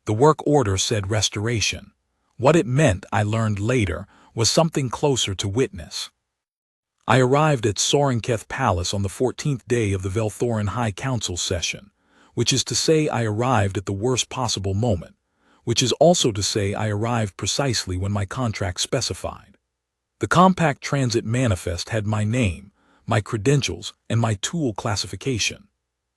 The work order said restoration. What it meant, I learned later, was something closer to witness. I arrived at Sarenketh Palace on the 14th day of the Velthoran High Council session, which is to say I arrived at the worst possible moment, which is also to say I arrived precisely when my contract specified. The compact transit manifest had my name, my credentials, and my tool classification.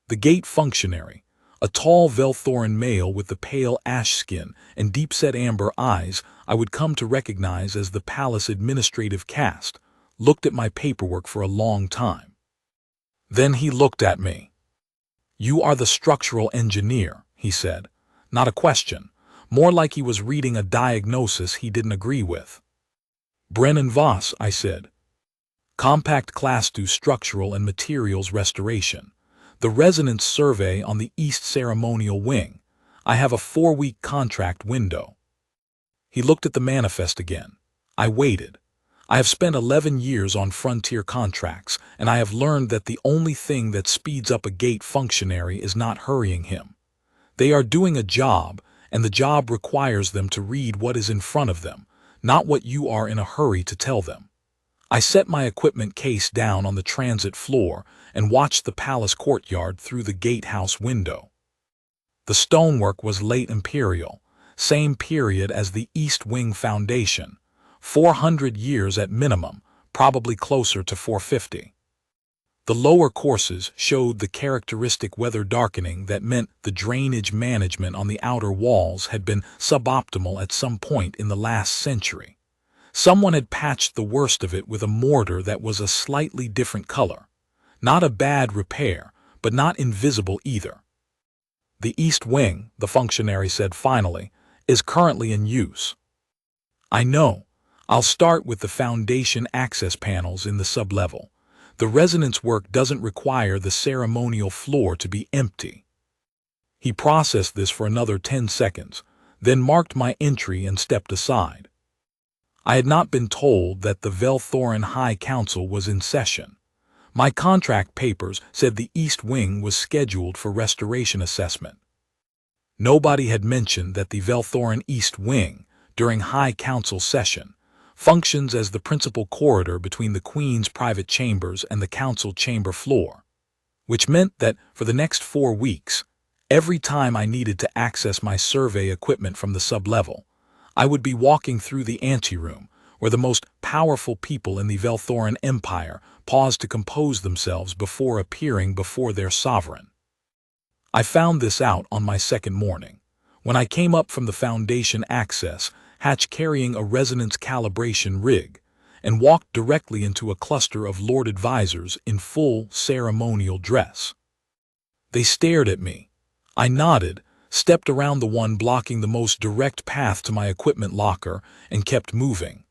The gate functionary, a tall Velthoran male with the pale ash skin and deep-set amber eyes I would come to recognize as the palace administrative caste, looked at my paperwork for a long time. Then he looked at me. "You are the structural engineer," he said. Not a question, more like he was reading a diagnosis he didn't agree with. "Brennan Voss," I said. "Compact Class 2 Structural and Materials Restoration. The Resonance Survey on the East Ceremonial Wing. I have a 4-week contract window." He looked at the manifest again. I waited. I have spent 11 years on frontier contracts, and I have learned that the only thing that speeds up a gate functionary is not hurrying him. They are doing a job, and the job requires them to read what is in front of them, not what you are in a hurry to tell them. I set my equipment case down on the transit floor and watched the palace courtyard through the gatehouse window. The stonework was late imperial, same period as the East Wing Foundation, 400 years at minimum, probably closer to 450. The lower courses showed the characteristic weather darkening that meant the drainage management on the outer walls had been suboptimal at some point in the last century. Someone had patched the worst of it with a mortar that was a slightly different color. Not a bad repair, but not invisible either. "The East Wing," the functionary said finally, "is currently in use." "I know. I'll start with the foundation access panels in the sublevel. The resonance work doesn't require the ceremonial floor to be empty." He processed this for another 10 seconds, then marked my entry and stepped aside. I had not been told that the Velthoran High Council was in session. My contract papers said the East Wing was scheduled for restoration assessment. Nobody had mentioned that the Velthoran East Wing, during High Council session, functions as the principal corridor between the Queen's private chambers and the Council chamber floor, which meant that for the next 4 weeks, every time I needed to access my survey equipment from the sublevel, I would be walking through the anteroom, where the most powerful people in the Velthoran Empire paused to compose themselves before appearing before their sovereign. I found this out on my second morning, when I came up from the Foundation access hatch carrying a resonance calibration rig, and walked directly into a cluster of Lord Advisors in full ceremonial dress. They stared at me. I nodded, stepped around the one blocking the most direct path to my equipment locker, and kept moving.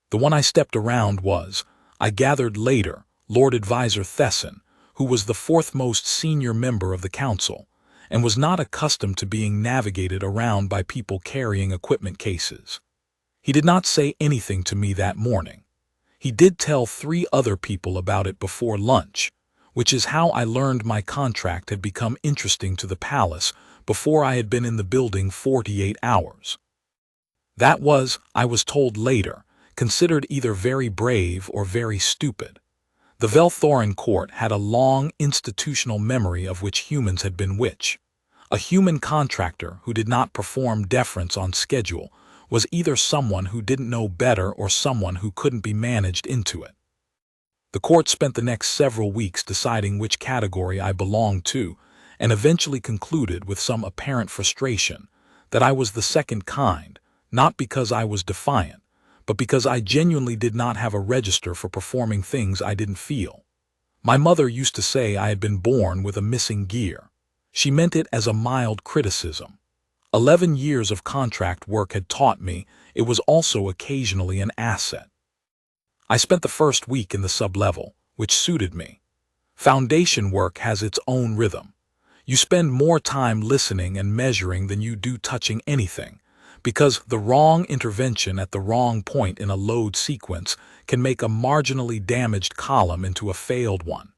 The one I stepped around was, I gathered later, Lord Advisor Thesson, who was the 4th most senior member of the council, and was not accustomed to being navigated around by people carrying equipment cases. He did not say anything to me that morning. He did tell 3 other people about it before lunch, which is how I learned my contract had become interesting to the palace before I had been in the building 48 hours. That was, I was told later, considered either very brave or very stupid. The Velthoran court had a long institutional memory of which humans had been which. A human contractor who did not perform deference on schedule was either someone who didn't know better or someone who couldn't be managed into it. The court spent the next several weeks deciding which category I belonged to, and eventually concluded with some apparent frustration that I was the second kind, not because I was defiant, but because I genuinely did not have a register for performing things I didn't feel. My mother used to say I had been born with a missing gear. She meant it as a mild criticism. 11 years of contract work had taught me it was also occasionally an asset. I spent the first week in the sublevel, which suited me. Foundation work has its own rhythm. You spend more time listening and measuring than you do touching anything, because the wrong intervention at the wrong point in a load sequence can make a marginally damaged column into a failed one.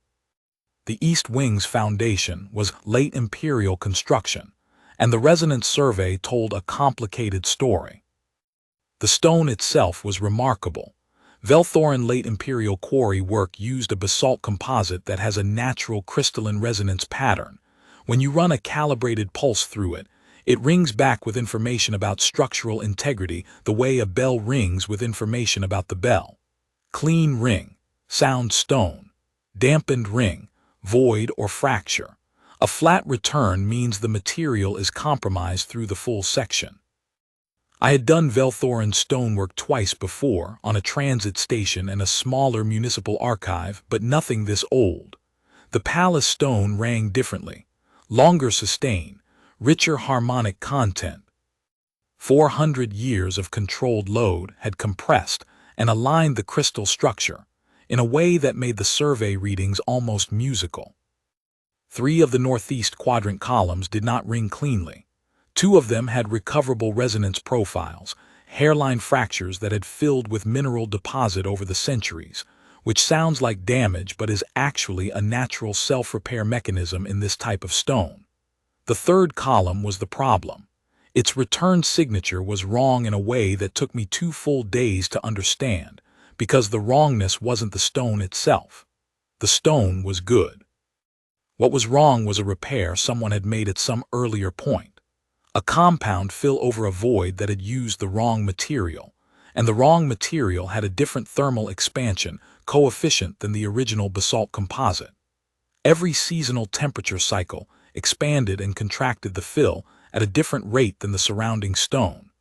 The East Wing's foundation was late imperial construction, and the resonance survey told a complicated story. The stone itself was remarkable. Velthorin late imperial quarry work used a basalt composite that has a natural crystalline resonance pattern. When you run a calibrated pulse through it, it rings back with information about structural integrity the way a bell rings with information about the bell. Clean ring, sound stone. Dampened ring, void or fracture. A flat return means the material is compromised through the full section. I had done Velthorin stonework twice before, on a transit station and a smaller municipal archive, but nothing this old. The palace stone rang differently. Longer sustain, richer harmonic content. 400 years of controlled load had compressed and aligned the crystal structure in a way that made the survey readings almost musical. 3 of the northeast quadrant columns did not ring cleanly. 2 of them had recoverable resonance profiles, hairline fractures that had filled with mineral deposit over the centuries, which sounds like damage but is actually a natural self-repair mechanism in this type of stone. The 3rd column was the problem. Its return signature was wrong in a way that took me 2 full days to understand, because the wrongness wasn't the stone itself. The stone was good. What was wrong was a repair someone had made at some earlier point. A compound fill over a void that had used the wrong material, and the wrong material had a different thermal expansion coefficient than the original basalt composite. Every seasonal temperature cycle expanded and contracted the fill at a different rate than the surrounding stone,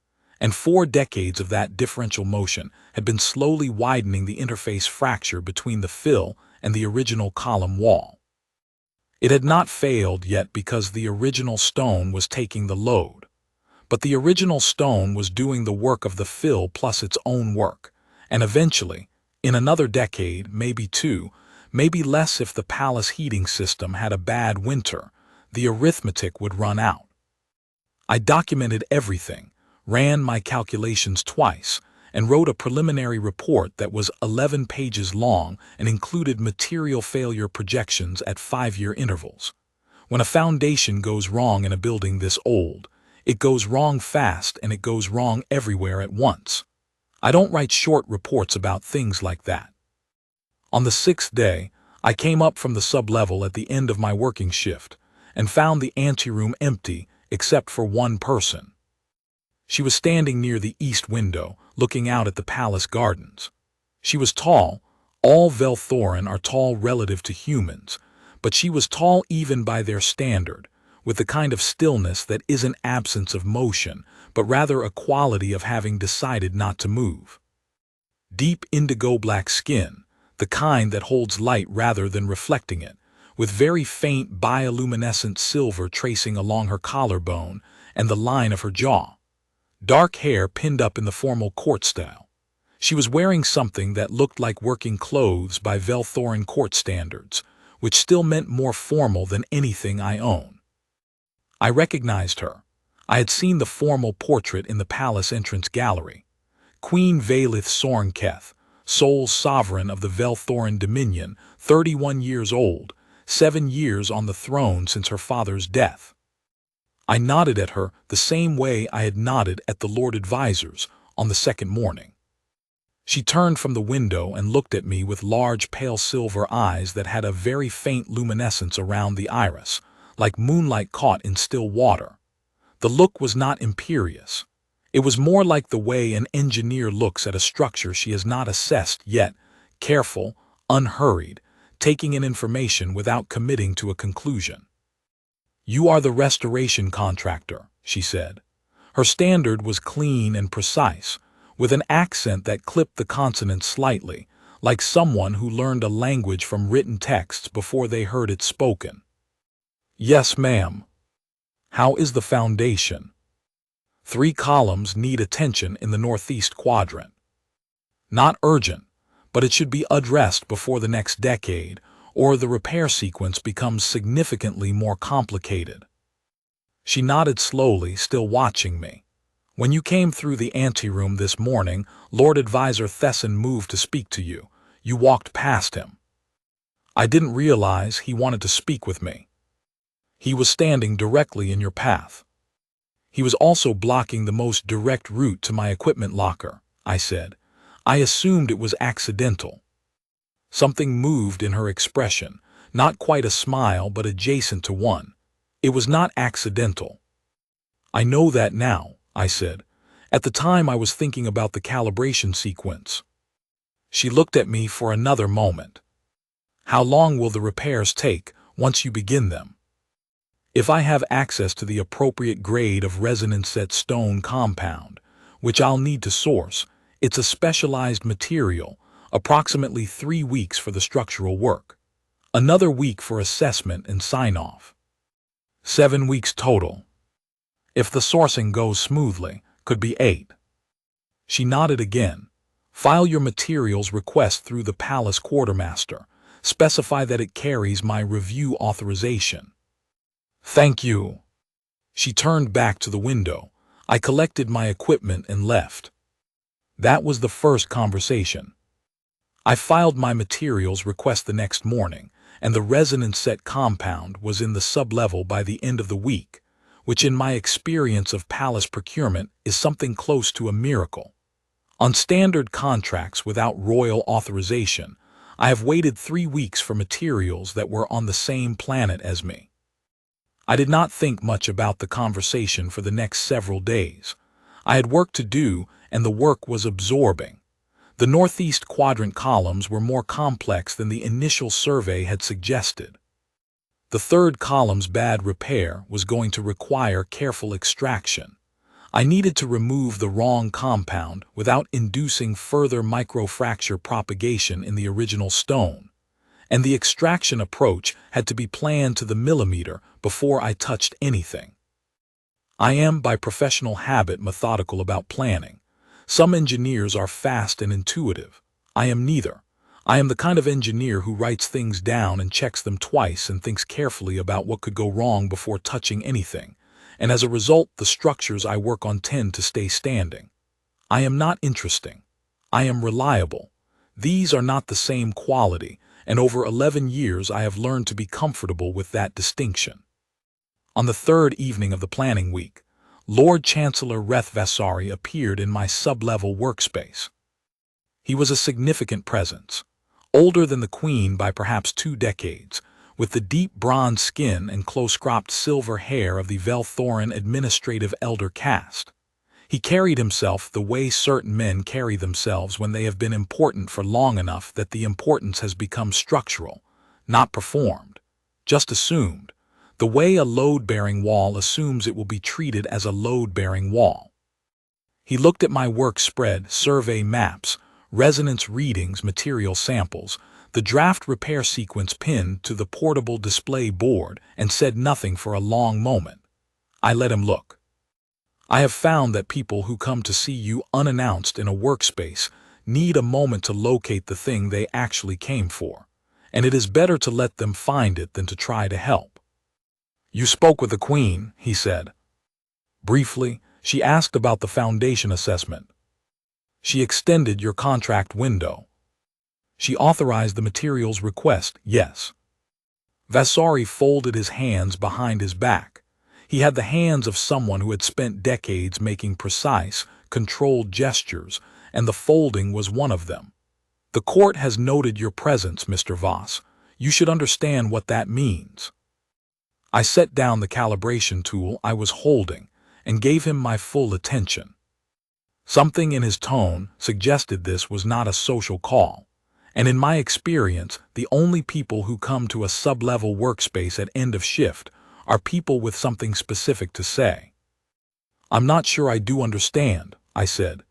and 4 decades of that differential motion had been slowly widening the interface fracture between the fill and the original column wall. It had not failed yet because the original stone was taking the load. But the original stone was doing the work of the fill plus its own work, and eventually, in another decade, maybe 2, maybe less if the palace heating system had a bad winter, the arithmetic would run out. I documented everything, ran my calculations twice, and wrote a preliminary report that was 11 pages long and included material failure projections at 5-year intervals. When a foundation goes wrong in a building this old, it goes wrong fast and it goes wrong everywhere at once. I don't write short reports about things like that. On the 6th day, I came up from the sub-level at the end of my working shift and found the anteroom empty except for one person. She was standing near the east window, looking out at the palace gardens. She was tall. All Velthorin are tall relative to humans, but she was tall even by their standard, with the kind of stillness that isn't absence of motion, but rather a quality of having decided not to move. Deep indigo-black skin, the kind that holds light rather than reflecting it, with very faint bioluminescent silver tracing along her collarbone and the line of her jaw. Dark hair pinned up in the formal court style. She was wearing something that looked like working clothes by Velthorin court standards, which still meant more formal than anything I own. I recognized her. I had seen the formal portrait in the palace entrance gallery. Queen Vaelith Sarenketh, sole sovereign of the Velthorin dominion, 31 years old, 7 years on the throne since her father's death. I nodded at her the same way I had nodded at the Lord Advisors on the 2nd morning. She turned from the window and looked at me with large pale silver eyes that had a very faint luminescence around the iris, like moonlight caught in still water. The look was not imperious. It was more like the way an engineer looks at a structure she has not assessed yet, careful, unhurried, taking in information without committing to a conclusion. "You are the restoration contractor," she said. Her standard was clean and precise, with an accent that clipped the consonants slightly, like someone who learned a language from written texts before they heard it spoken. "Yes, ma'am." "How is the foundation?" 3 columns need attention in the northeast quadrant. "Not urgent, but it should be addressed before the next decade, or the repair sequence becomes significantly more complicated." She nodded slowly, still watching me. "When you came through the anteroom this morning, Lord Advisor Thesson moved to speak to you. You walked past him." "I didn't realize he wanted to speak with me." "He was standing directly in your path." He was also blocking the most direct route to my equipment locker, I said. I assumed it was accidental. Something moved in her expression, not quite a smile but adjacent to one. It was not accidental. I know that now, I said. At the time I was thinking about the calibration sequence. She looked at me for another moment. How long will the repairs take once you begin them? If I have access to the appropriate grade of resonance-set stone compound, which I'll need to source, it's a specialized material, approximately 3 weeks for the structural work. Another week for assessment and sign-off. 7 weeks total. If the sourcing goes smoothly, could be 8. She nodded again. File your materials request through the palace quartermaster. Specify that it carries my review authorization. Thank you. She turned back to the window. I collected my equipment and left. That was the first conversation. I filed my materials request the next morning, and the resonance set compound was in the sub-level by the end of the week, which in my experience of palace procurement is something close to a miracle. On standard contracts without royal authorization, I have waited 3 weeks for materials that were on the same planet as me. I did not think much about the conversation for the next several days. I had work to do, and the work was absorbing. The northeast quadrant columns were more complex than the initial survey had suggested. The third column's bad repair was going to require careful extraction. I needed to remove the wrong compound without inducing further microfracture propagation in the original stone, and the extraction approach had to be planned to the millimeter before I touched anything. I am by professional habit methodical about planning. Some engineers are fast and intuitive. I am neither. I am the kind of engineer who writes things down and checks them twice and thinks carefully about what could go wrong before touching anything, and as a result the structures I work on tend to stay standing. I am not interesting. I am reliable. These are not the same quality, and over 11 years I have learned to be comfortable with that distinction. On the third evening of the planning week, Lord Chancellor Vasari appeared in my sub-level workspace. He was a significant presence, older than the Queen by perhaps 2 decades, with the deep bronze skin and close-cropped silver hair of the Velthoran administrative elder caste. He carried himself the way certain men carry themselves when they have been important for long enough that the importance has become structural, not performed, just assumed, the way a load-bearing wall assumes it will be treated as a load-bearing wall. He looked at my work spread, survey maps, resonance readings, material samples, the draft repair sequence pinned to the portable display board, and said nothing for a long moment. I let him look. I have found that people who come to see you unannounced in a workspace need a moment to locate the thing they actually came for, and it is better to let them find it than to try to help. You spoke with the Queen, he said. Briefly, she asked about the foundation assessment. She extended your contract window. She authorized the materials request, yes. Vasari folded his hands behind his back. He had the hands of someone who had spent decades making precise, controlled gestures, and the folding was one of them. The court has noted your presence, Mr. Voss. You should understand what that means. I set down the calibration tool I was holding and gave him my full attention. Something in his tone suggested this was not a social call, and in my experience, the only people who come to a sub-level workspace at end of shift are people with something specific to say. I'm not sure I do understand, I said.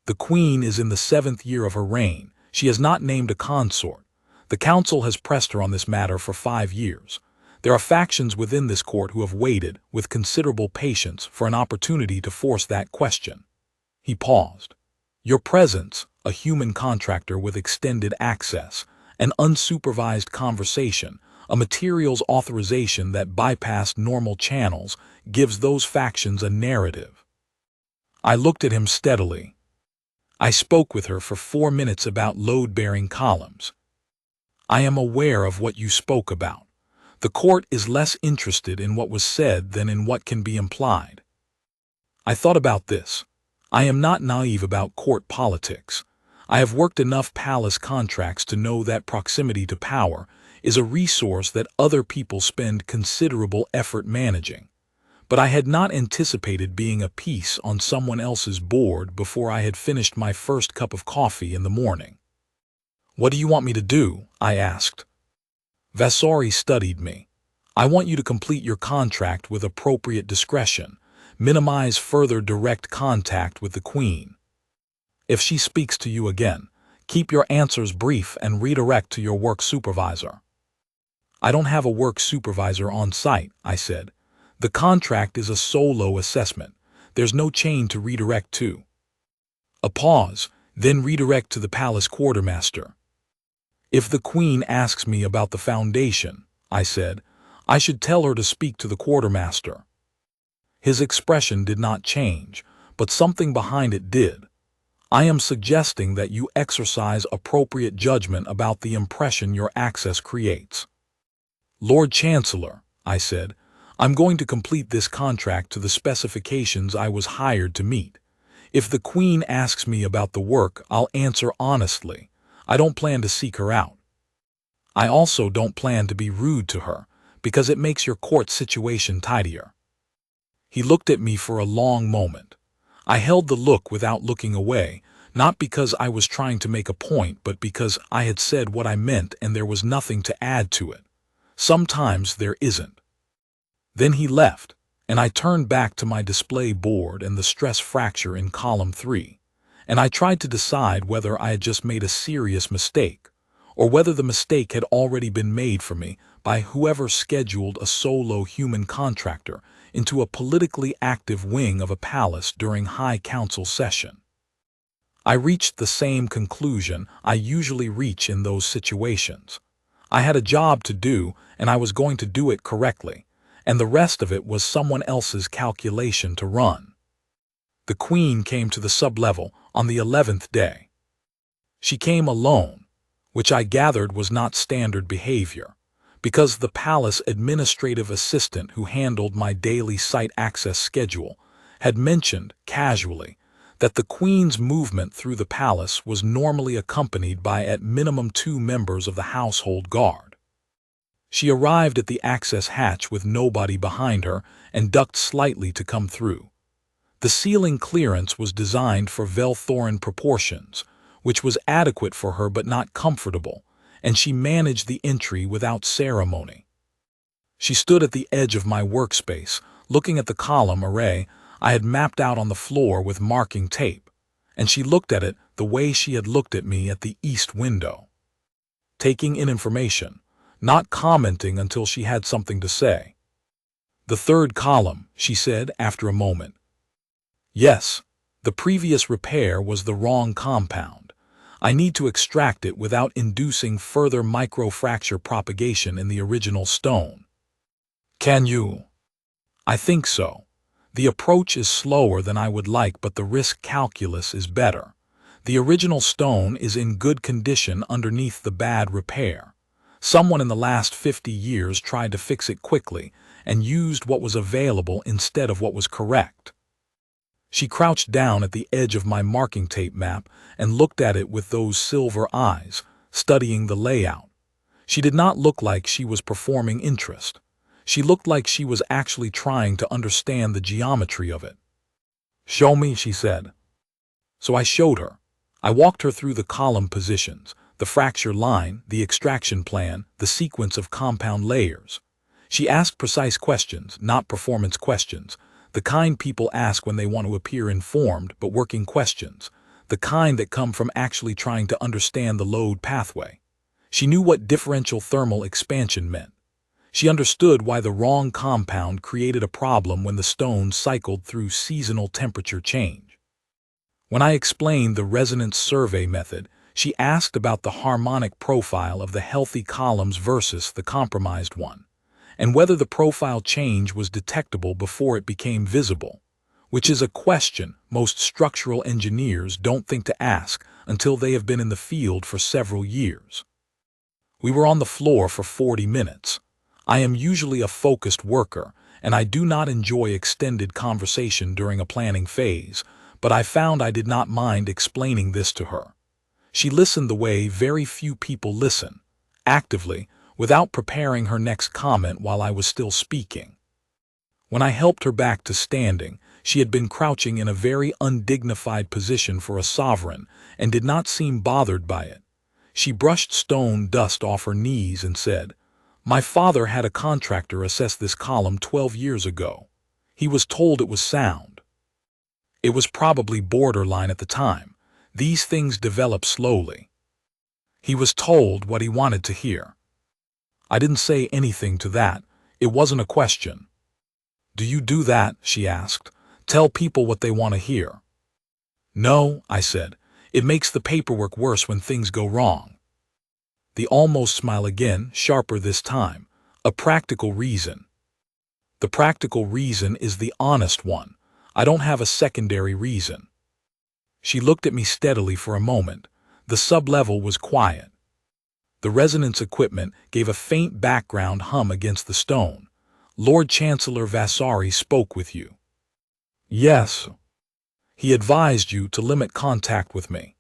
The Queen is in the 7th year of her reign. She has not named a consort. The council has pressed her on this matter for 5 years. There are factions within this court who have waited with considerable patience for an opportunity to force that question. He paused. Your presence, a human contractor with extended access, an unsupervised conversation, a materials authorization that bypassed normal channels, gives those factions a narrative. I looked at him steadily. I spoke with her for 4 minutes about load-bearing columns. I am aware of what you spoke about. The court is less interested in what was said than in what can be implied. I thought about this. I am not naive about court politics. I have worked enough palace contracts to know that proximity to power is a resource that other people spend considerable effort managing. But I had not anticipated being a piece on someone else's board before I had finished my first cup of coffee in the morning. "What do you want me to do?" I asked. Vasari studied me. "I want you to complete your contract with appropriate discretion. Minimize further direct contact with the Queen. If she speaks to you again, keep your answers brief and redirect to your work supervisor." "I don't have a work supervisor on site," I said. "The contract is a solo assessment. There's no chain to redirect to." A pause, then redirect to the palace quartermaster. "If the Queen asks me about the Foundation," I said, "I should tell her to speak to the quartermaster." His expression did not change, but something behind it did. "I am suggesting that you exercise appropriate judgment about the impression your access creates." "Lord Chancellor," I said, "I'm going to complete this contract to the specifications I was hired to meet. If the Queen asks me about the work, I'll answer honestly. I don't plan to seek her out. I also don't plan to be rude to her, because it makes your court situation tidier." He looked at me for a long moment. I held the look without looking away, not because I was trying to make a point, but because I had said what I meant and there was nothing to add to it. Sometimes there isn't. Then he left, and I turned back to my display board and the stress fracture in column 3, and I tried to decide whether I had just made a serious mistake, or whether the mistake had already been made for me by whoever scheduled a solo human contractor into a politically active wing of a palace during High Council session. I reached the same conclusion I usually reach in those situations. I had a job to do, and I was going to do it correctly, and the rest of it was someone else's calculation to run. The Queen came to the sub-level on the 11th day. She came alone, which I gathered was not standard behavior, because the palace administrative assistant who handled my daily site access schedule had mentioned, casually, that the Queen's movement through the palace was normally accompanied by at minimum 2 members of the household guard. She arrived at the access hatch with nobody behind her and ducked slightly to come through. The ceiling clearance was designed for Velthoran proportions, which was adequate for her but not comfortable, and she managed the entry without ceremony. She stood at the edge of my workspace, looking at the column array I had mapped out on the floor with marking tape, and she looked at it the way she had looked at me at the east window. Taking in information, not commenting until she had something to say. "The third column," she said after a moment. "Yes, the previous repair was the wrong compound. I need to extract it without inducing further microfracture propagation in the original stone." "Can you?" "I think so. The approach is slower than I would like, but the risk calculus is better. The original stone is in good condition underneath the bad repair. Someone in the last 50 years tried to fix it quickly and used what was available instead of what was correct." She crouched down at the edge of my marking tape map and looked at it with those silver eyes, studying the layout. She did not look like she was performing interest. She looked like she was actually trying to understand the geometry of it. "Show me," she said. So I showed her. I walked her through the column positions, the fracture line, the extraction plan, the sequence of compound layers. She asked precise questions, not performance questions, the kind people ask when they want to appear informed but working questions, the kind that come from actually trying to understand the load pathway. She knew what differential thermal expansion meant. She understood why the wrong compound created a problem when the stone cycled through seasonal temperature change. When I explained the resonance survey method, she asked about the harmonic profile of the healthy columns versus the compromised one, and whether the profile change was detectable before it became visible, which is a question most structural engineers don't think to ask until they have been in the field for several years. We were on the floor for 40 minutes. I am usually a focused worker, and I do not enjoy extended conversation during a planning phase, but I found I did not mind explaining this to her. She listened the way very few people listen, actively, without preparing her next comment while I was still speaking. When I helped her back to standing, she had been crouching in a very undignified position for a sovereign and did not seem bothered by it. She brushed stone dust off her knees and said, "My father had a contractor assess this column 12 years ago. He was told it was sound. It was probably borderline at the time. These things develop slowly. He was told what he wanted to hear." I didn't say anything to that. It wasn't a question. "Do you do that?" she asked. "Tell people what they want to hear?" "No," I said. "It makes the paperwork worse when things go wrong." The almost smile again, sharper this time. "A practical reason." "The practical reason is the honest one. I don't have a secondary reason." She looked at me steadily for a moment. The sub-level was quiet. The resonance equipment gave a faint background hum against the stone. "Lord Chancellor Vasari spoke with you." "Yes." "He advised you to limit contact with me."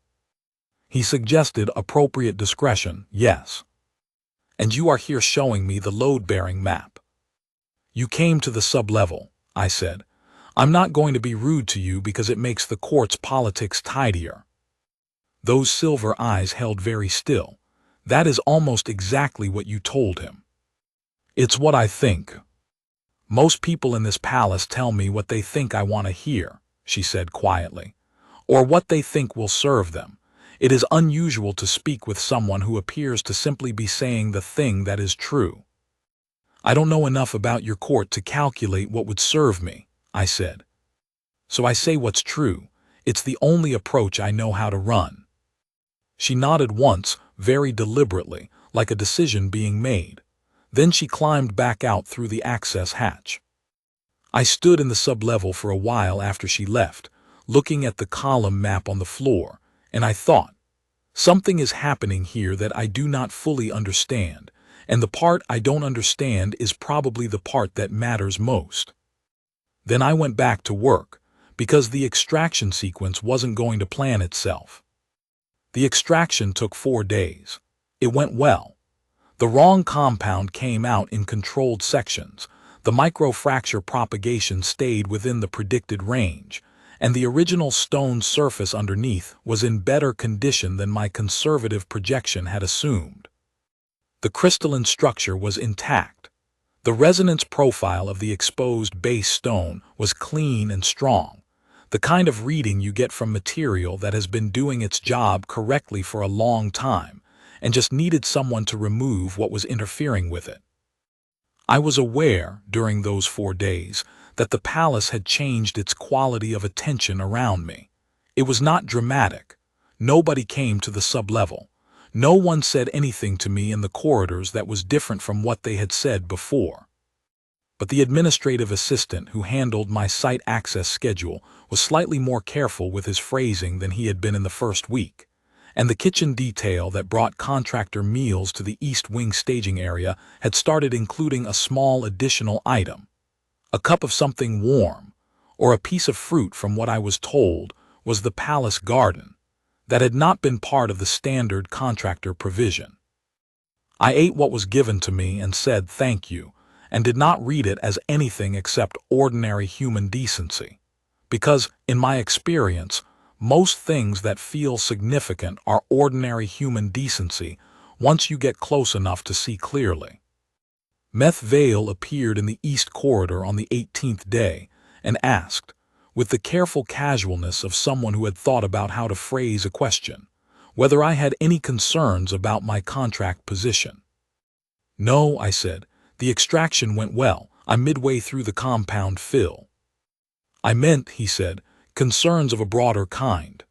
"He suggested appropriate discretion, yes." "And you are here showing me the load-bearing map." "You came to the sub-level," I said. "I'm not going to be rude to you because it makes the court's politics tidier." Those silver eyes held very still. "That is almost exactly what you told him." "It's what I think." "Most people in this palace tell me what they think I want to hear," she said quietly, "or what they think will serve them. It is unusual to speak with someone who appears to simply be saying the thing that is true." "I don't know enough about your court to calculate what would serve me," I said. "So I say what's true. It's the only approach I know how to run." She nodded once, very deliberately, like a decision being made. Then she climbed back out through the access hatch. I stood in the sub-level for a while after she left, looking at the column map on the floor, and I thought, something is happening here that I do not fully understand, and the part I don't understand is probably the part that matters most. Then I went back to work, because the extraction sequence wasn't going to plan itself. The extraction took 4 days. It went well. The wrong compound came out in controlled sections, the microfracture propagation stayed within the predicted range, and the original stone surface underneath was in better condition than my conservative projection had assumed. The crystalline structure was intact. The resonance profile of the exposed base stone was clean and strong, the kind of reading you get from material that has been doing its job correctly for a long time, and just needed someone to remove what was interfering with it. I was aware, during those 4 days, that the palace had changed its quality of attention around me. It was not dramatic. Nobody came to the sub-level. No one said anything to me in the corridors that was different from what they had said before. But the administrative assistant who handled my site access schedule was slightly more careful with his phrasing than he had been in the first week. And the kitchen detail that brought contractor meals to the East Wing staging area had started including a small additional item. A cup of something warm, or a piece of fruit from what I was told was the palace garden, that had not been part of the standard contractor provision. I ate what was given to me and said thank you, and did not read it as anything except ordinary human decency, because, in my experience, most things that feel significant are ordinary human decency once you get close enough to see clearly. Meth Vale appeared in the east corridor on the 18th day and asked, with the careful casualness of someone who had thought about how to phrase a question, whether I had any concerns about my contract position. "No," I said. "The extraction went well. I'm midway through the compound fill." "I meant," he said, "concerns of a broader kind."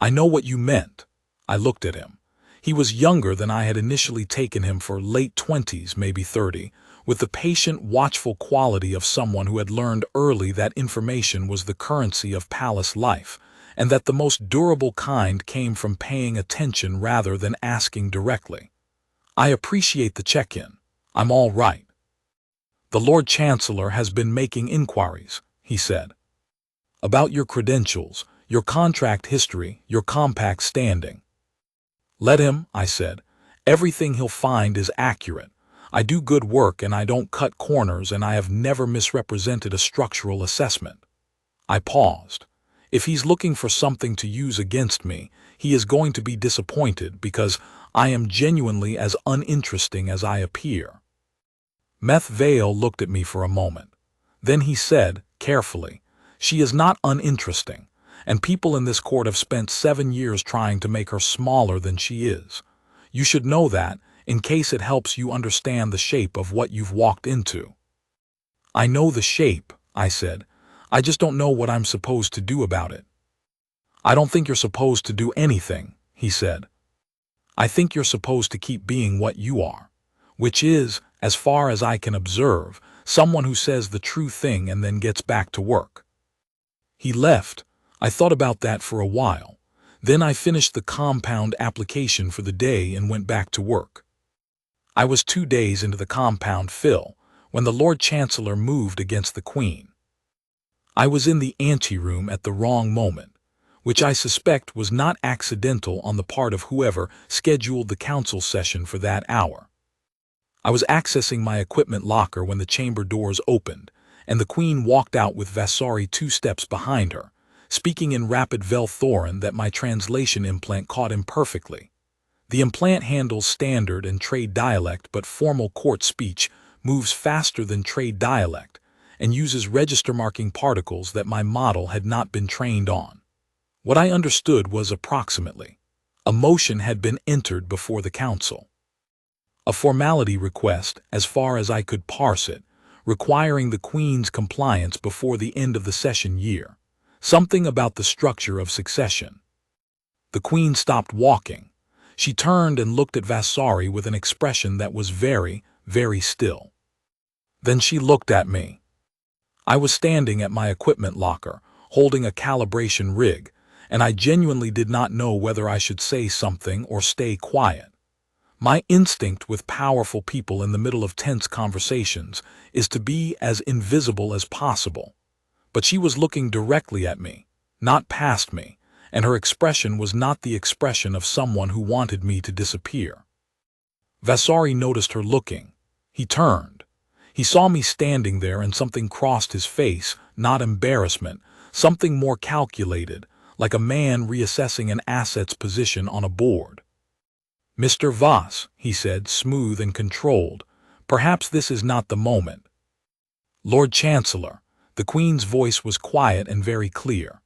"I know what you meant." I looked at him. He was younger than I had initially taken him for, late 20s, maybe 30, with the patient, watchful quality of someone who had learned early that information was the currency of palace life, and that the most durable kind came from paying attention rather than asking directly. "I appreciate the check-in. I'm all right." The Lord Chancellor has been making inquiries, he said, about your credentials, your contract history, your compact standing. Let him, I said. Everything he'll find is accurate. I do good work and I don't cut corners and I have never misrepresented a structural assessment. I paused. If he's looking for something to use against me, he is going to be disappointed because I am genuinely as uninteresting as I appear. Meth Vale looked at me for a moment. Then he said, carefully, she is not uninteresting, and people in this court have spent 7 years trying to make her smaller than she is. You should know that, in case it helps you understand the shape of what you've walked into. I know the shape, I said. I just don't know what I'm supposed to do about it. I don't think you're supposed to do anything, he said. I think you're supposed to keep being what you are, which is, as far as I can observe, someone who says the true thing and then gets back to work. He left. I thought about that for a while. Then I finished the compound application for the day and went back to work. I was 2 days into the compound fill when the Lord Chancellor moved against the Queen. I was in the anteroom at the wrong moment, which I suspect was not accidental on the part of whoever scheduled the council session for that hour. I was accessing my equipment locker when the chamber doors opened, and the Queen walked out with Vasari 2 steps behind her, speaking in rapid Velthoran that my translation implant caught imperfectly. The implant handles standard and trade dialect, but formal court speech moves faster than trade dialect and uses register marking particles that my model had not been trained on. What I understood was approximately. A motion had been entered before the council. A formality request, as far as I could parse it, requiring the Queen's compliance before the end of the session year. Something about the structure of succession. The Queen stopped walking. She turned and looked at Vasari with an expression that was very, very still. Then she looked at me. I was standing at my equipment locker, holding a calibration rig, and I genuinely did not know whether I should say something or stay quiet. My instinct with powerful people in the middle of tense conversations is to be as invisible as possible. But she was looking directly at me, not past me, and her expression was not the expression of someone who wanted me to disappear. Vasari noticed her looking. He turned. He saw me standing there and something crossed his face, not embarrassment, something more calculated, like a man reassessing an asset's position on a board. Mr. Voss, he said, smooth and controlled, perhaps this is not the moment. Lord Chancellor, the Queen's voice was quiet and very clear.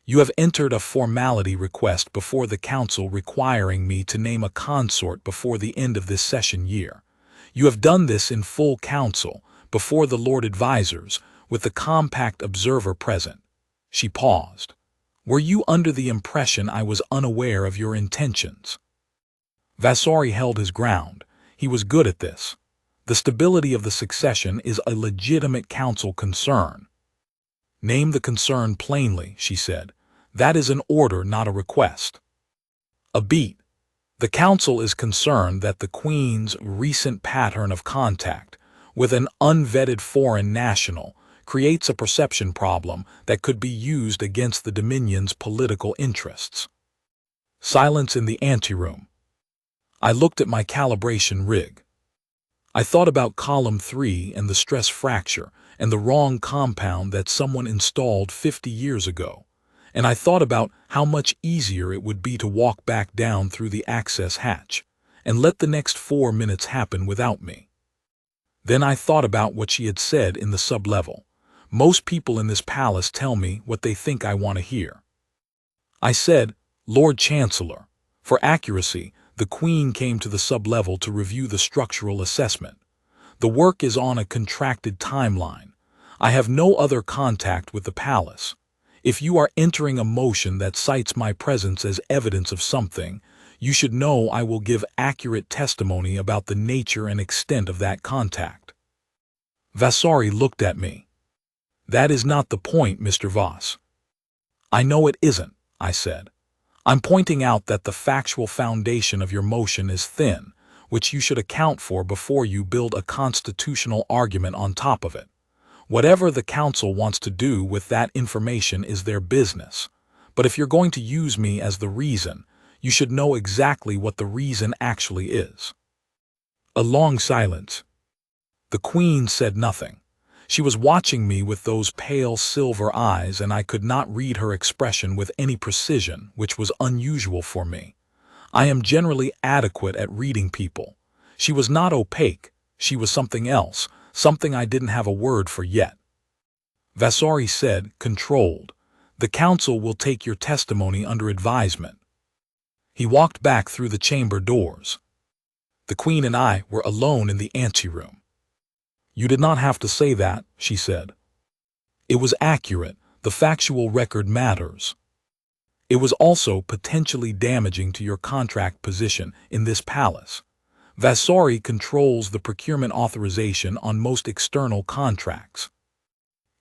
You have entered a formality request before the Council requiring me to name a consort before the end of this session year. You have done this in full council, before the Lord Advisors, with the compact observer present. She paused. Were you under the impression I was unaware of your intentions? Vasari held his ground. He was good at this. The stability of the succession is a legitimate council concern. Name the concern plainly, she said. That is an order, not a request. A beat. The council is concerned that the Queen's recent pattern of contact with an unvetted foreign national creates a perception problem that could be used against the Dominion's political interests. Silence in the anteroom. I looked at my calibration rig. I thought about column 3 and the stress fracture and the wrong compound that someone installed 50 years ago, and I thought about how much easier it would be to walk back down through the access hatch and let the next 4 minutes happen without me. Then I thought about what she had said in the sub-level. Most people in this palace tell me what they think I want to hear. I said, Lord Chancellor, for accuracy, the Queen came to the sub-level to review the structural assessment. The work is on a contracted timeline. I have no other contact with the palace. If you are entering a motion that cites my presence as evidence of something, you should know I will give accurate testimony about the nature and extent of that contact. Vasari looked at me. That is not the point, Mr. Voss. I know it isn't, I said. I'm pointing out that the factual foundation of your motion is thin, which you should account for before you build a constitutional argument on top of it. Whatever the council wants to do with that information is their business. But if you're going to use me as the reason, you should know exactly what the reason actually is." A long silence. The Queen said nothing. She was watching me with those pale silver eyes, and I could not read her expression with any precision, which was unusual for me. I am generally adequate at reading people. She was not opaque. She was something else, something I didn't have a word for yet. Vasari said, controlled, "The council will take your testimony under advisement." He walked back through the chamber doors. The Queen and I were alone in the anteroom. "You did not have to say that," she said. "It was accurate. The factual record matters. It was also potentially damaging to your contract position in this palace. Vasari controls the procurement authorization on most external contracts."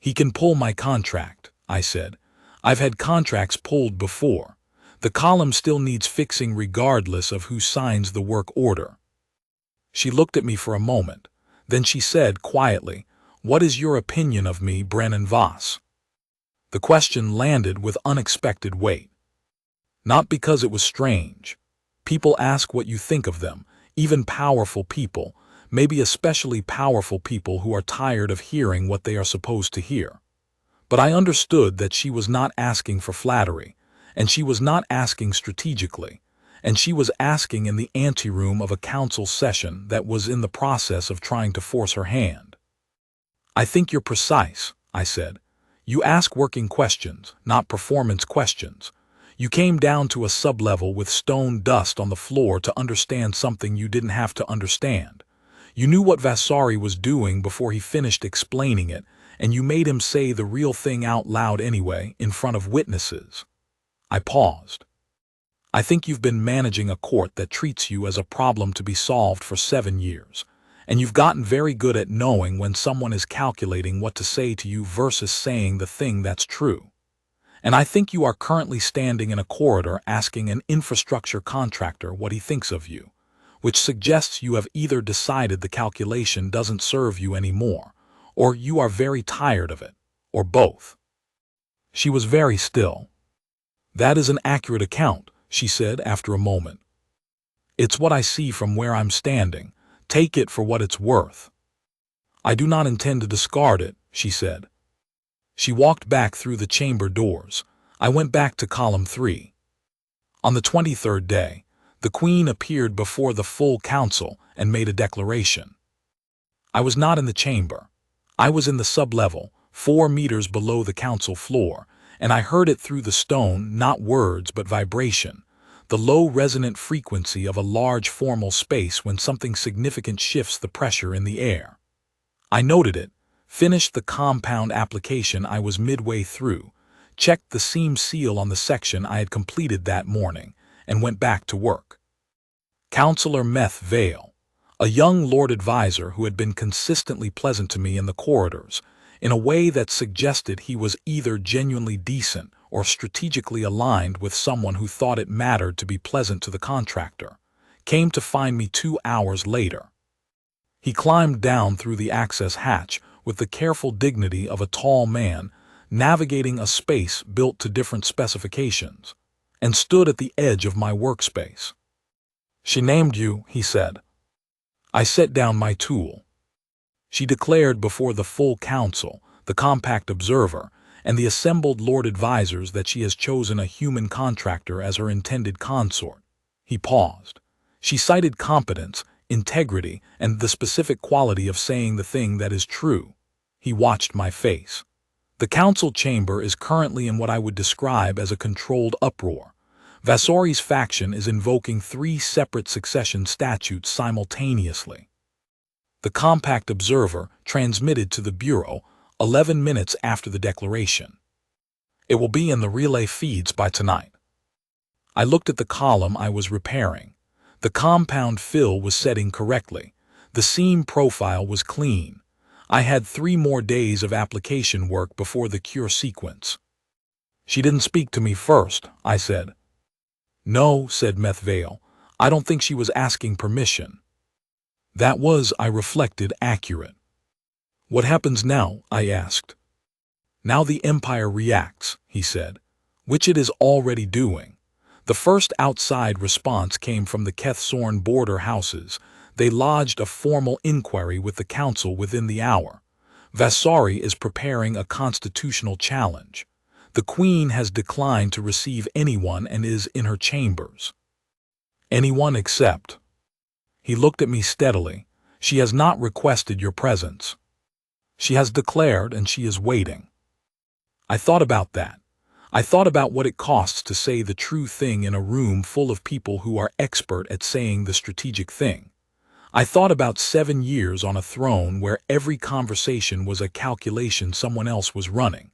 "He can pull my contract," I said. "I've had contracts pulled before. The column still needs fixing regardless of who signs the work order." She looked at me for a moment. Then she said quietly, "What is your opinion of me, Brennan Voss?" The question landed with unexpected weight. Not because it was strange. People ask what you think of them, even powerful people, maybe especially powerful people who are tired of hearing what they are supposed to hear. But I understood that she was not asking for flattery, and she was not asking strategically, and she was asking in the anteroom of a council session that was in the process of trying to force her hand. "I think you're precise," I said. "You ask working questions, not performance questions. You came down to a sublevel with stone dust on the floor to understand something you didn't have to understand. You knew what Vasari was doing before he finished explaining it, and you made him say the real thing out loud anyway, in front of witnesses." I paused. "I think you've been managing a court that treats you as a problem to be solved for 7 years, and you've gotten very good at knowing when someone is calculating what to say to you versus saying the thing that's true. And I think you are currently standing in a corridor asking an infrastructure contractor what he thinks of you, which suggests you have either decided the calculation doesn't serve you anymore, or you are very tired of it, or both." She was very still. "That is an accurate account," she said after a moment. "It's what I see from where I'm standing. Take it for what it's worth." "I do not intend to discard it," she said. She walked back through the chamber doors. I went back to column 3. On the 23rd day, the Queen appeared before the full council and made a declaration. I was not in the chamber. I was in the sublevel, 4 meters below the council floor, and I heard it through the stone, not words but vibration, the low resonant frequency of a large formal space when something significant shifts the pressure in the air. I noted it, finished the compound application I was midway through, checked the seam seal on the section I had completed that morning, and went back to work. Councillor Meth Vale, a young Lord Advisor who had been consistently pleasant to me in the corridors, in a way that suggested he was either genuinely decent or strategically aligned with someone who thought it mattered to be pleasant to the contractor, came to find me 2 hours later. He climbed down through the access hatch with the careful dignity of a tall man navigating a space built to different specifications, and stood at the edge of my workspace. "She named you," he said. I set down my tool. "She declared before the full council, the compact observer, and the assembled Lord Advisors that she has chosen a human contractor as her intended consort." He paused. "She cited competence, integrity, and the specific quality of saying the thing that is true." He watched my face. "The council chamber is currently in what I would describe as a controlled uproar. Vasari's faction is invoking 3 separate succession statutes simultaneously." The compact observer transmitted to the Bureau 11 minutes after the declaration. "It will be in the relay feeds by tonight." I looked at the column I was repairing. The compound fill was setting correctly. The seam profile was clean. I had 3 more days of application work before the cure sequence. "She didn't speak to me first," I said. "No," said Meth Vale. "I don't think she was asking permission." That was, I reflected, accurate. What happens now? I asked. Now the Empire reacts, he said, which it is already doing. The first outside response came from the Kethsorn border houses. They lodged a formal inquiry with the council within the hour. Vasari is preparing a constitutional challenge. The Queen has declined to receive anyone and is in her chambers. Anyone except. He looked at me steadily. She has not requested your presence. She has declared, and she is waiting. I thought about that. I thought about what it costs to say the true thing in a room full of people who are expert at saying the strategic thing. I thought about 7 years on a throne where every conversation was a calculation someone else was running.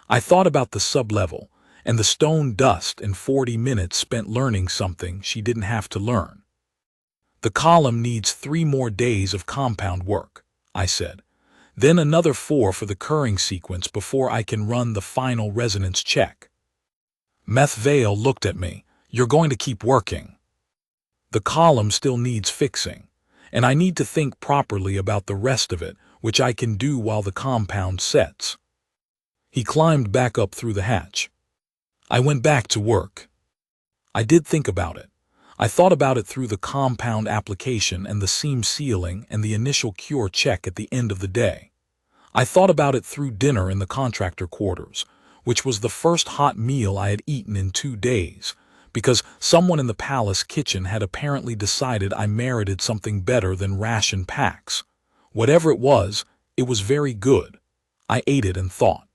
I thought about the sublevel and the stone dust and 40 minutes spent learning something she didn't have to learn. The column needs 3 more days of compound work, I said. Then another 4 for the curring sequence before I can run the final resonance check. Meth Vale looked at me. You're going to keep working. The column still needs fixing, and I need to think properly about the rest of it, which I can do while the compound sets. He climbed back up through the hatch. I went back to work. I did think about it. I thought about it through the compound application and the seam sealing and the initial cure check at the end of the day. I thought about it through dinner in the contractor quarters, which was the first hot meal I had eaten in 2 days, because someone in the palace kitchen had apparently decided I merited something better than ration packs. Whatever it was very good. I ate it and thought.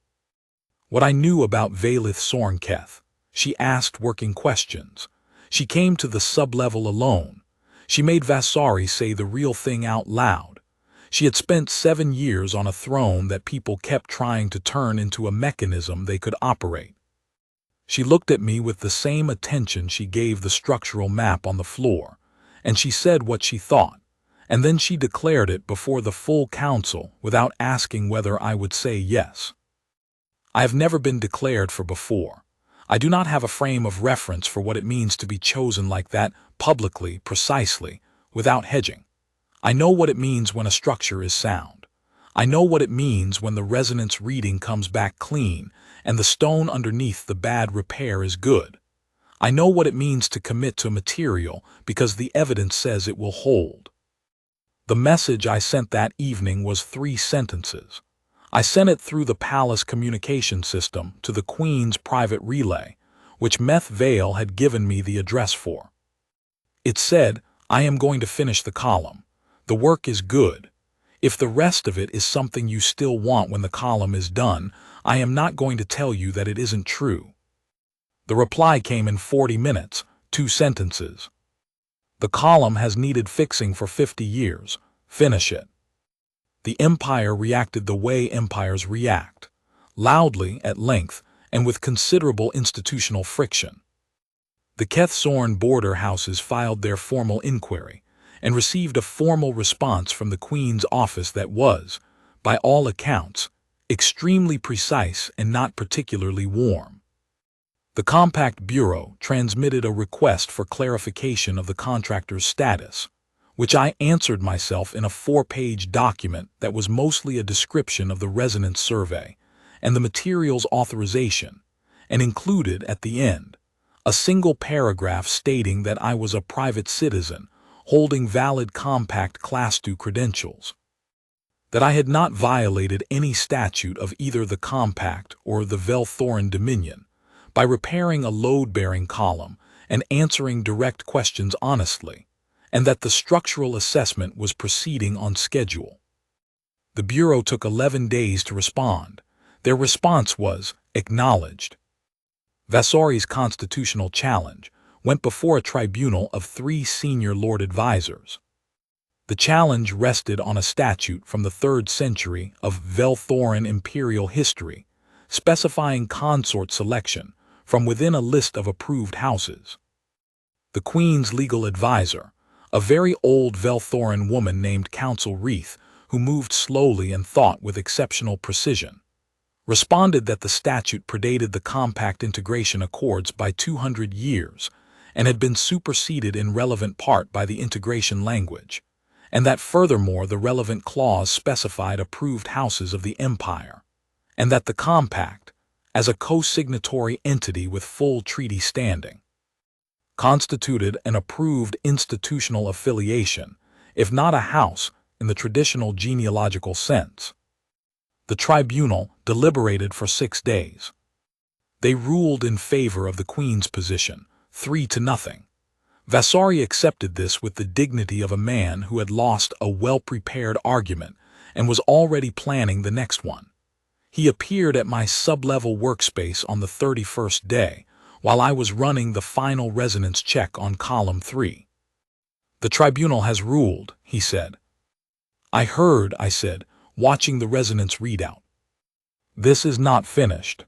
What I knew about Valith Sarenketh. She asked working questions. She came to the sub-level alone. She made Vasari say the real thing out loud. She had spent 7 years on a throne that people kept trying to turn into a mechanism they could operate. She looked at me with the same attention she gave the structural map on the floor, and she said what she thought, and then she declared it before the full council without asking whether I would say yes. I have never been declared for before. I do not have a frame of reference for what it means to be chosen like that, publicly, precisely, without hedging. I know what it means when a structure is sound. I know what it means when the resonance reading comes back clean and the stone underneath the bad repair is good. I know what it means to commit to material because the evidence says it will hold. The message I sent that evening was 3 sentences. I sent it through the palace communication system to the Queen's private relay, which Meth Vale had given me the address for. It said, I am going to finish the column. The work is good. If the rest of it is something you still want when the column is done, I am not going to tell you that it isn't true. The reply came in 40 minutes, 2 sentences. The column has needed fixing for 50 years. Finish it. The Empire reacted the way empires react, loudly, at length, and with considerable institutional friction. The Kethsorn border houses filed their formal inquiry and received a formal response from the Queen's office that was, by all accounts, extremely precise and not particularly warm. The Compact Bureau transmitted a request for clarification of the contractor's status, which I answered myself in a 4-page document that was mostly a description of the resonance survey and the materials authorization, and included at the end a single paragraph stating that I was a private citizen holding valid Compact Class II credentials, that I had not violated any statute of either the Compact or the Velthoran Dominion by repairing a load-bearing column and answering direct questions honestly, and that the structural assessment was proceeding on schedule. The Bureau took 11 days to respond. Their response was acknowledged. Vasari's constitutional challenge went before a tribunal of 3 senior Lord Advisors. The challenge rested on a statute from the 3rd century of Velthoran imperial history, specifying consort selection from within a list of approved houses. The Queen's legal advisor, a very old Velthoran woman named Council Wreath, who moved slowly and thought with exceptional precision, responded that the statute predated the Compact Integration Accords by 200 years and had been superseded in relevant part by the integration language, and that furthermore the relevant clause specified approved houses of the empire, and that the compact, as a co-signatory entity with full treaty standing, constituted an approved institutional affiliation, if not a house in the traditional genealogical sense. The tribunal deliberated for 6 days. They ruled in favor of the Queen's position, 3-0. Vasari accepted this with the dignity of a man who had lost a well-prepared argument and was already planning the next one. He appeared at my sub-level workspace on the 31st day, while I was running the final resonance check on column 3. "The tribunal has ruled," he said. "I heard," I said, watching the resonance readout. "This is not finished."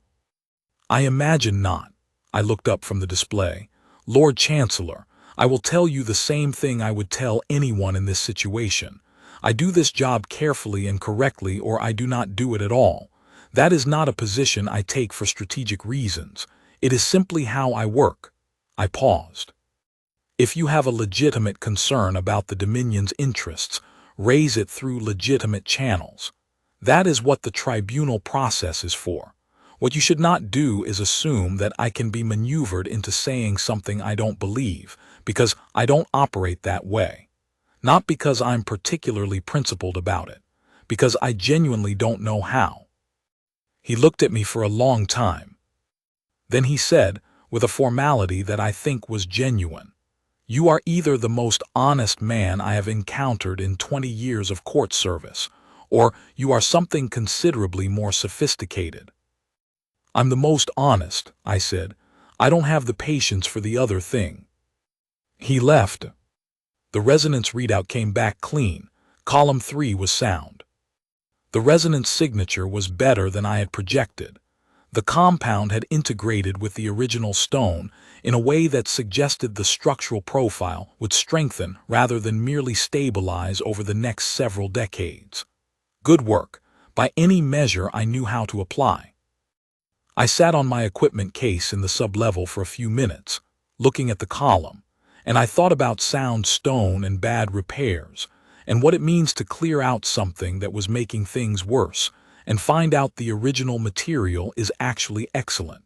"I imagine not." I looked up from the display. "Lord Chancellor, I will tell you the same thing I would tell anyone in this situation. I do this job carefully and correctly, or I do not do it at all. That is not a position I take for strategic reasons. It is simply how I work." I paused. "If you have a legitimate concern about the Dominion's interests, raise it through legitimate channels. That is what the tribunal process is for. What you should not do is assume that I can be maneuvered into saying something I don't believe, because I don't operate that way. Not because I'm particularly principled about it, because I genuinely don't know how." He looked at me for a long time. Then he said, with a formality that I think was genuine, "You are either the most honest man I have encountered in 20 years of court service, or you are something considerably more sophisticated." "I'm the most honest," I said. "I don't have the patience for the other thing." He left. The resonance readout came back clean. Column 3 was sound. The resonance signature was better than I had projected. The compound had integrated with the original stone in a way that suggested the structural profile would strengthen rather than merely stabilize over the next several decades. Good work, by any measure I knew how to apply. I sat on my equipment case in the sub-level for a few minutes, looking at the column, and I thought about sound stone and bad repairs, and what it means to clear out something that was making things worse, and find out the original material is actually excellent.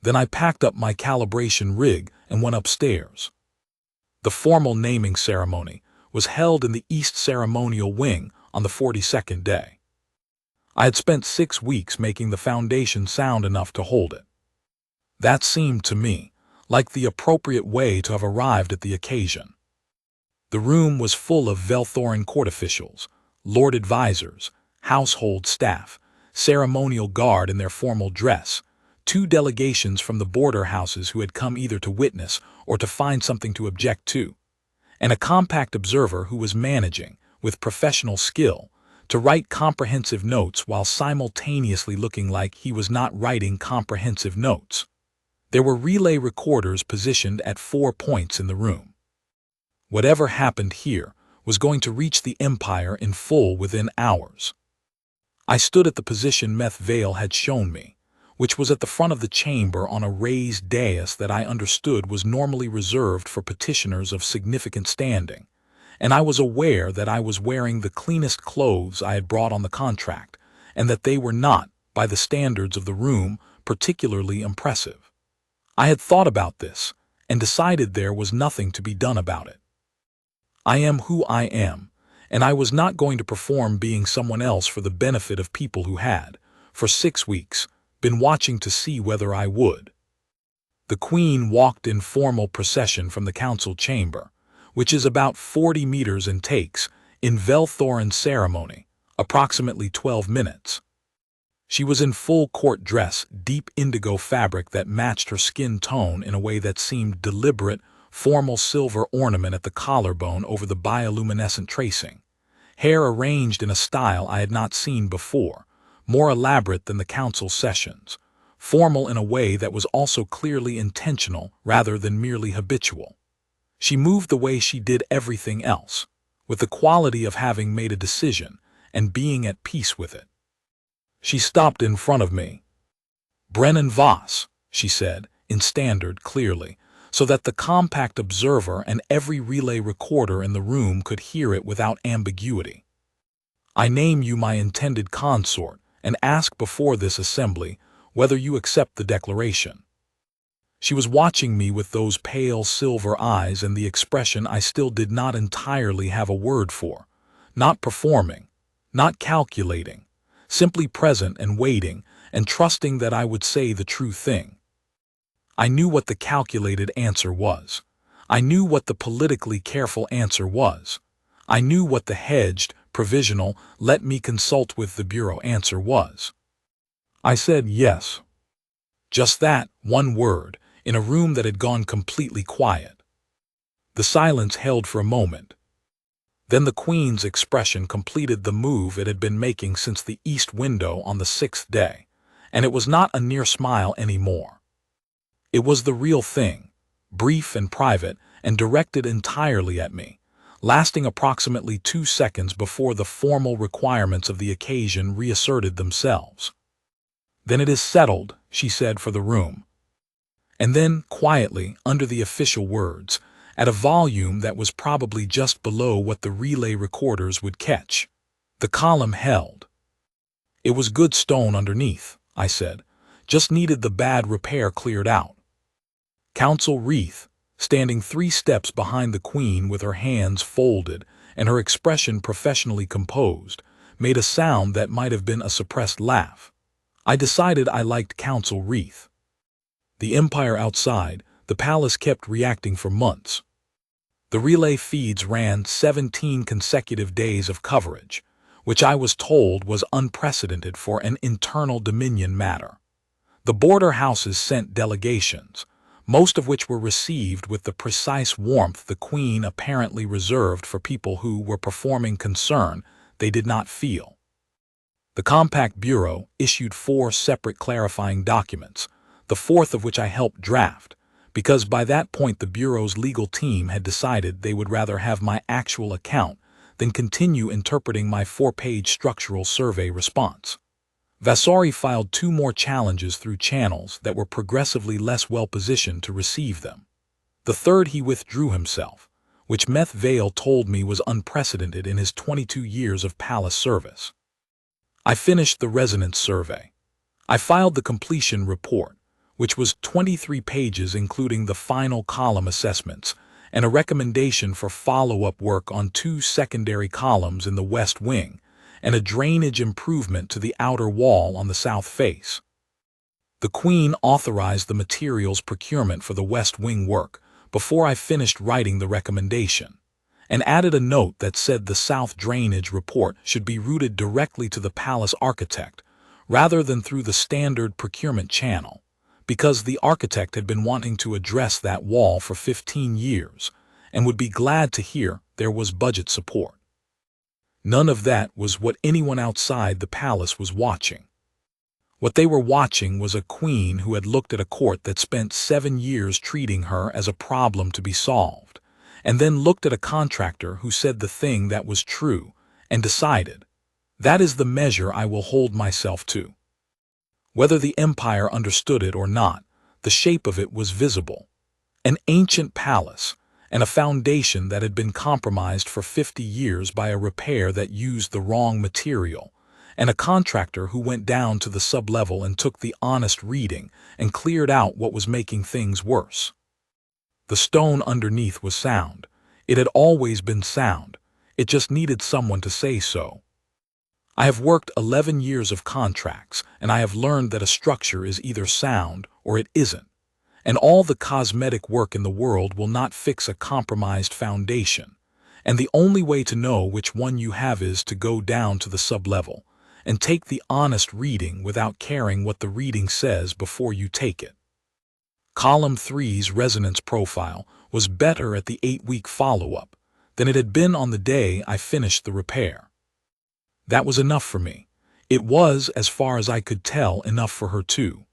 Then I packed up my calibration rig and went upstairs. The formal naming ceremony was held in the East Ceremonial Wing on the 42nd day. I had spent 6 weeks making the foundation sound enough to hold it. That seemed to me like the appropriate way to have arrived at the occasion. The room was full of Velthoran court officials, lord advisors, household staff, ceremonial guard in their formal dress, 2 delegations from the border houses who had come either to witness or to find something to object to, and a compact observer who was managing, with professional skill, to write comprehensive notes while simultaneously looking like he was not writing comprehensive notes. There were relay recorders positioned at 4 points in the room. Whatever happened here was going to reach the Empire in full within hours. I stood at the position Meth Vale had shown me, which was at the front of the chamber on a raised dais that I understood was normally reserved for petitioners of significant standing, and I was aware that I was wearing the cleanest clothes I had brought on the contract, and that they were not, by the standards of the room, particularly impressive. I had thought about this, and decided there was nothing to be done about it. I am who I am, and I was not going to perform being someone else for the benefit of people who had, for 6 weeks, been watching to see whether I would. The Queen walked in formal procession from the council chamber, which is about 40 meters and takes, in Velthoran ceremony, approximately 12 minutes. She was in full court dress, deep indigo fabric that matched her skin tone in a way that seemed deliberate, formal silver ornament at the collarbone over the bioluminescent tracing, hair arranged in a style I had not seen before, more elaborate than the council sessions, formal in a way that was also clearly intentional rather than merely habitual. She moved the way she did everything else, with the quality of having made a decision and being at peace with it. She stopped in front of me. "Brennan Voss," she said, in standard, clearly, so that the compact observer and every relay recorder in the room could hear it without ambiguity. I name you my intended consort and ask before this assembly whether you accept the declaration. She was watching me with those pale silver eyes and the expression I still did not entirely have a word for, not performing, not calculating, simply present and waiting and trusting that I would say the true thing. I knew what the calculated answer was. I knew what the politically careful answer was. I knew what the hedged, provisional, let me consult with the Bureau answer was. I said yes. Just that, one word, in a room that had gone completely quiet. The silence held for a moment. Then the Queen's expression completed the move it had been making since the east window on the 6th day, and it was not a near smile anymore. It was the real thing, brief and private, and directed entirely at me, lasting approximately 2 seconds before the formal requirements of the occasion reasserted themselves. "Then it is settled," she said for the room. And then, quietly, under the official words, at a volume that was probably just below what the relay recorders would catch, the column held. "It was good stone underneath," I said, "just needed the bad repair cleared out." Counsel Reith, standing 3 steps behind the Queen with her hands folded and her expression professionally composed, made a sound that might have been a suppressed laugh. I decided I liked Counsel Reith. The empire outside, the palace kept reacting for months. The relay feeds ran 17 consecutive days of coverage, which I was told was unprecedented for an internal dominion matter. The border houses sent delegations, most of which were received with the precise warmth the Queen apparently reserved for people who were performing concern they did not feel. The Compact Bureau issued 4 separate clarifying documents, the 4th of which I helped draft, because by that point the Bureau's legal team had decided they would rather have my actual account than continue interpreting my 4-page structural survey response. Vasari filed 2 more challenges through channels that were progressively less well-positioned to receive them. The third he withdrew himself, which Meth Vale told me was unprecedented in his 22 years of palace service. I finished the resonance survey. I filed the completion report, which was 23 pages including the final column assessments and a recommendation for follow-up work on 2 secondary columns in the west wing, and a drainage improvement to the outer wall on the south face. The Queen authorized the materials procurement for the West Wing work before I finished writing the recommendation, and added a note that said the south drainage report should be routed directly to the palace architect rather than through the standard procurement channel, because the architect had been wanting to address that wall for 15 years and would be glad to hear there was budget support. None of that was what anyone outside the palace was watching. What they were watching was a queen who had looked at a court that spent 7 years treating her as a problem to be solved, and then looked at a contractor who said the thing that was true and decided, that is the measure I will hold myself to. Whether the empire understood it or not, the shape of it was visible. An ancient palace, and a foundation that had been compromised for 50 years by a repair that used the wrong material, and a contractor who went down to the sub-level and took the honest reading and cleared out what was making things worse. The stone underneath was sound. It had always been sound. It just needed someone to say so. I have worked 11 years of contracts, and I have learned that a structure is either sound or it isn't. And all the cosmetic work in the world will not fix a compromised foundation, and the only way to know which one you have is to go down to the sub-level and take the honest reading without caring what the reading says before you take it. Column 3's resonance profile was better at the 8-week follow-up than it had been on the day I finished the repair. That was enough for me. It was, as far as I could tell, enough for her too.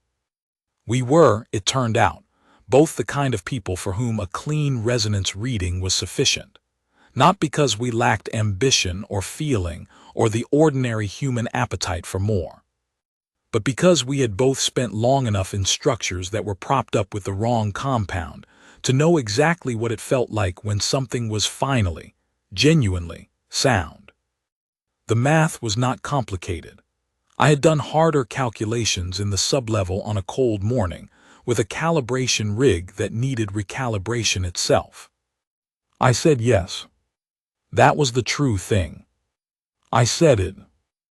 We were, it turned out, both the kind of people for whom a clean resonance reading was sufficient, not because we lacked ambition or feeling or the ordinary human appetite for more, but because we had both spent long enough in structures that were propped up with the wrong compound to know exactly what it felt like when something was finally, genuinely, sound. The math was not complicated. I had done harder calculations in the sublevel on a cold morning, with a calibration rig that needed recalibration itself. I said yes. That was the true thing. I said it,